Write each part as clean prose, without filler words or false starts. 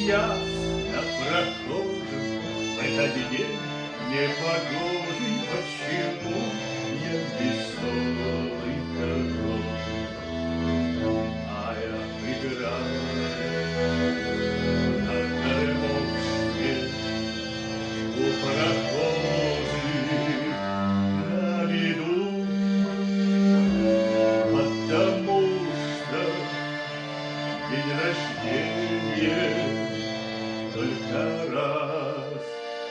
ясно прохожим в этот день непогожий, почему я веселый такой? А я играю на дорожке у прохожих на виду, потому что день рождения только раз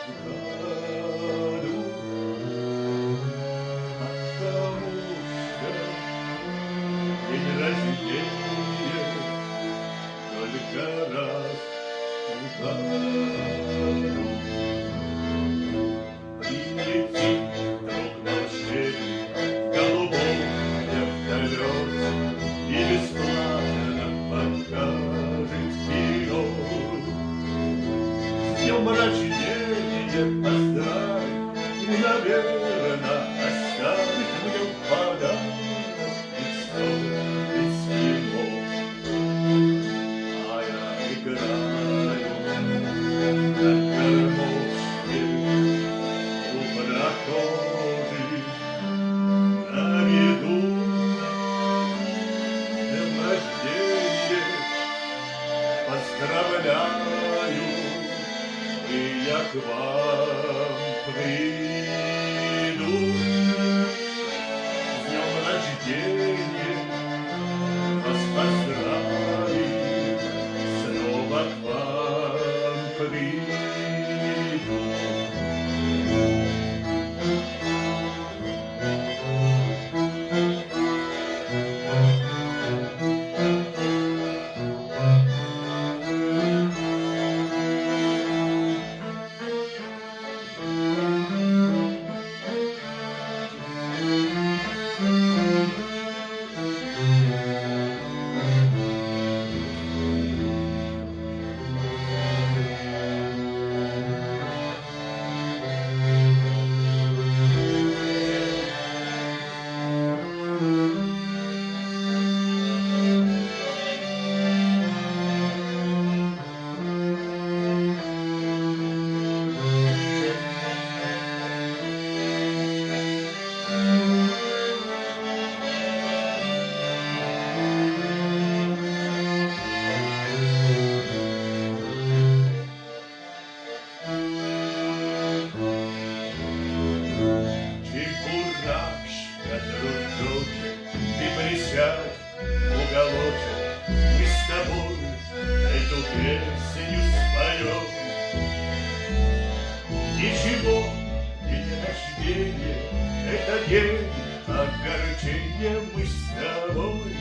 в году, потому что день рождения только раз в году. Прилетит вдруг волшебник в голубом вертолете и бесплатно покажет вперед. С днем рождения поздравит и, наверно, оставит мне подарок из его. А я играю на гармошке у прохожих на виду. С днем рождения поздравляю, и я к вам приду. С днем рождения вас поздравить, снова к вам приду. Чебурашка, дружочек, ты присядь в уголочек, мы с тобой эту песню споем. Ничего, день рождения — это день огорчения, мы с тобой